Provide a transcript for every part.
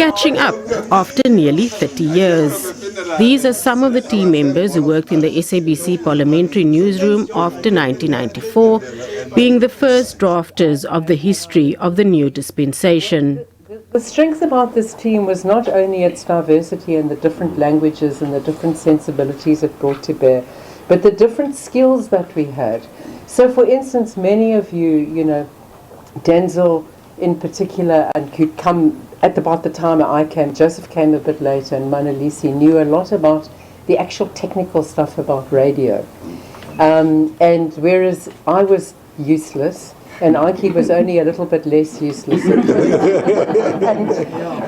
catching up after nearly 30 years. These are some of the team members who worked in the SABC Parliamentary News Room after 1994, being the first drafters of the history of the new dispensation. The strength about this team was not only its diversity and the different languages and the different sensibilities it brought to bear, but the different skills that we had. So, for instance, many of you, Denzel in particular, and could come at about the time I came, Joseph came a bit later, and Mandelas knew a lot about the actual technical stuff about radio. And whereas I was useless, and Auntie was only a little bit less useless.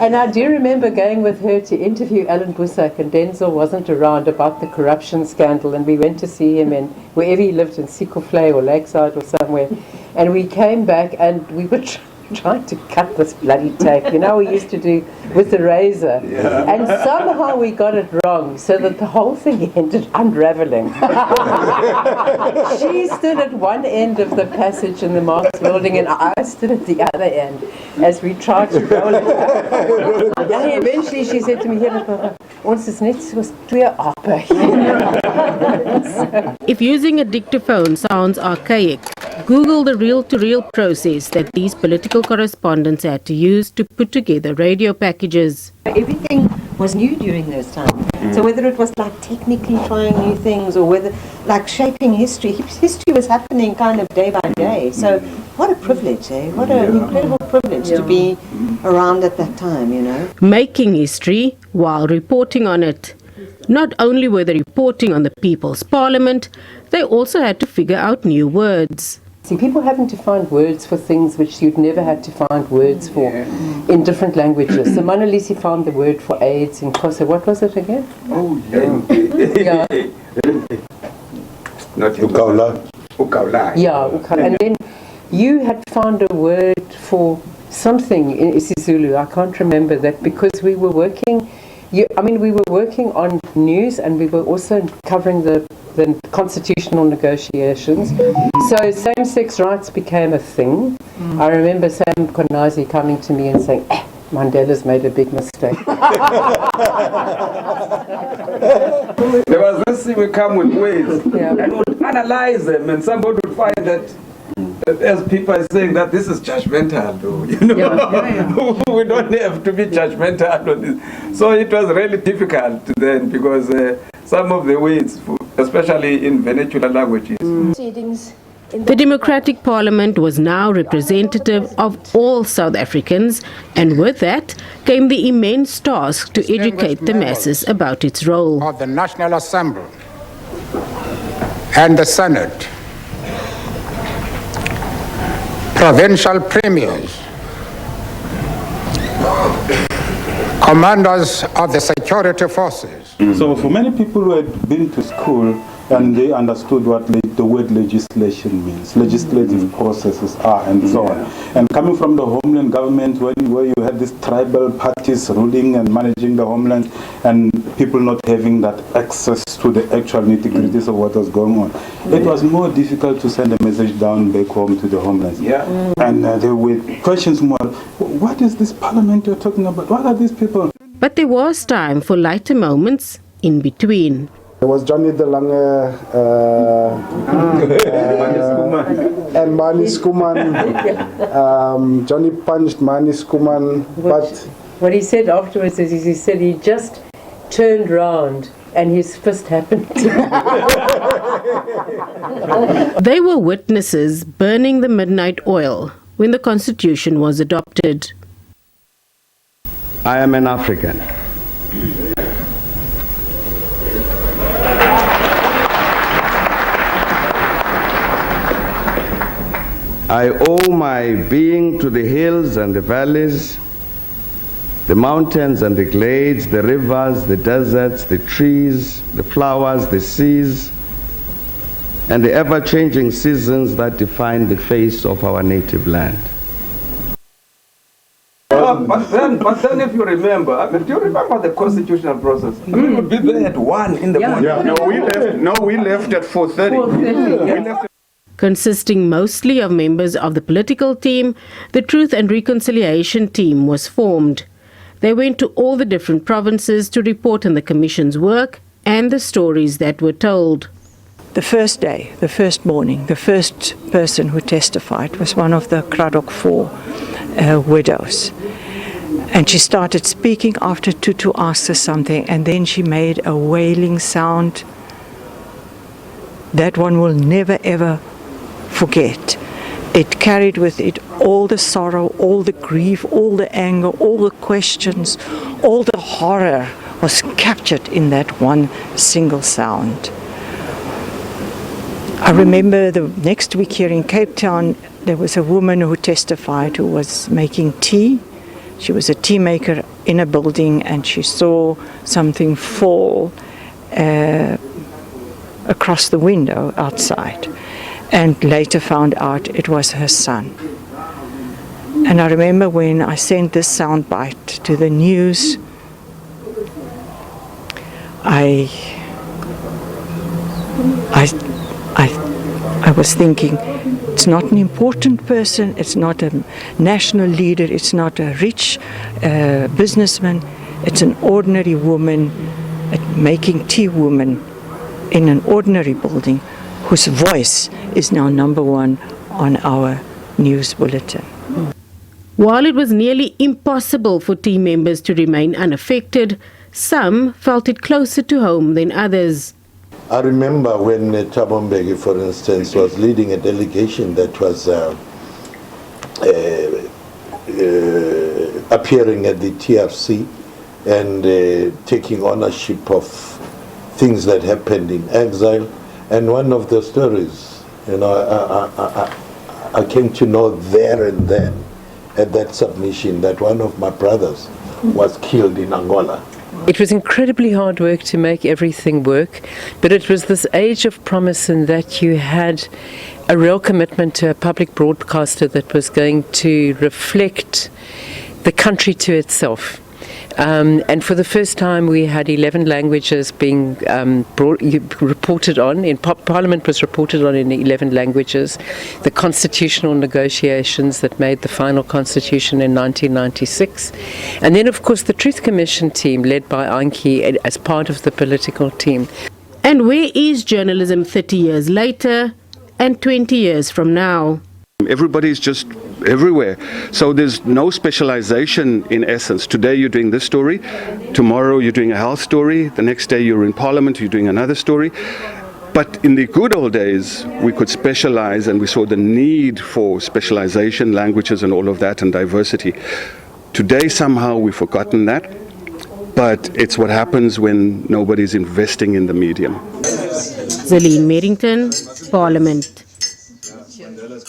and I do remember going with her to interview Alan Busak, and Denzel wasn't around, about the corruption scandal, and we went to see him in wherever he lived, in Sikofle or Lakeside or somewhere, and we came back and we were trying to cut this bloody tape, we used to do with the razor, and somehow we got it wrong, so that the whole thing ended unraveling. She stood at one end of the passage in the Marx building, and I stood at the other end as we tried to roll it up. And eventually she said to me, ons is net soos twee ape. If using a dictaphone sounds archaic, Google the reel-to-reel process that these political correspondents had to use to put together radio packages. Everything was new during those times. So whether it was like technically trying new things, or whether like shaping history was happening kind of day by day. So what a privilege, What an incredible privilege to be around at that time, Making history while reporting on it. Not only were they reporting on the People's Parliament, they also had to figure out new words. See, people having to find words for things which you'd never had to find words for in different languages. So Mandelas found the word for AIDS in Xhosa. What was it again? Yeah. Not Ukaula. Yeah, Ukaula. And then you had found a word for something in isiZulu. I can't remember that, because we were working. We were working on news, and we were also covering the constitutional negotiations. So same-sex rights became a thing. I remember Sam Konazi coming to me and saying, Mandelas made a big mistake. There was this thing, we come with words, and would analyze them, and somebody would find that, as people are saying, that this is judgmental, though. We don't have to be judgmental on this. So it was really difficult then, because some of the words, especially in vernacular languages. The Democratic Parliament was now representative of all South Africans, and with that came the immense task to educate the masses about its role. Of the National Assembly and the Senate, provincial premiers, commanders of the security forces. So for many people who had been to school and they understood what the word legislation means, legislative processes are, and so on. And coming from the homeland government, where you had these tribal parties ruling and managing the homeland, and people not having that access to the actual nitty-gritties of what was going on, it was more difficult to send a message down back home to the homeland. And there were questions more, what is this parliament you're talking about? What are these people? But there was time for lighter moments in between. There was Johnny De Lange and Mani Skuman. Johnny punched Mani Skuman. But what he said afterwards is he said he just turned round and his fist happened. They were witnesses burning the midnight oil when the Constitution was adopted. I am an African. I owe my being to the hills and the valleys, the mountains and the glades, the rivers, the deserts, the trees, the flowers, the seas, and the ever-changing seasons that define the face of our native land. But then if you remember, do you remember the constitutional process? We would be there at 1 in the morning. we left at 4:30. Consisting mostly of members of the political team, the Truth and Reconciliation team was formed. They went to all the different provinces to report on the Commission's work and the stories that were told. The first day, the first morning, the first person who testified was one of the Kraddock 4 widows. And she started speaking after Tutu asked her something, and then she made a wailing sound that one will never ever forget. It carried with it all the sorrow, all the grief, all the anger, all the questions, all the horror was captured in that one single sound. I remember the next week here in Cape Town, there was a woman who testified who was making tea. She was a tea maker in a building, and she saw something fall across the window outside, and later found out it was her son. And I remember when I sent this soundbite to the news, I was thinking, it's not an important person, it's not a national leader, it's not a rich businessman, it's an ordinary woman, a making tea woman in an ordinary building whose voice is now #1 on our news bulletin. While it was nearly impossible for team members to remain unaffected, some felt it closer to home than others. I remember when Thabo Mbeki, for instance, was leading a delegation that was appearing at the TRC and taking ownership of things that happened in exile. And one of the stories, I came to know there and then at that submission that one of my brothers was killed in Angola. It was incredibly hard work to make everything work, but it was this age of promise in that you had a real commitment to a public broadcaster that was going to reflect the country to itself. And for the first time, we had 11 languages being reported on. Parliament was reported on in 11 languages. The constitutional negotiations that made the final constitution in 1996. And then, of course, the Truth Commission team, led by Anki, as part of the political team. And where is journalism 30 years later and 20 years from now? Everybody's just everywhere. So there's no specialization in essence. Today you're doing this story, tomorrow you're doing a health story, the next day you're in Parliament, you're doing another story. But in the good old days, we could specialize, and we saw the need for specialization, languages and all of that, and diversity. Today somehow we've forgotten that, but it's what happens when nobody's investing in the medium. Zalene Merrington, Parliament. Mandelas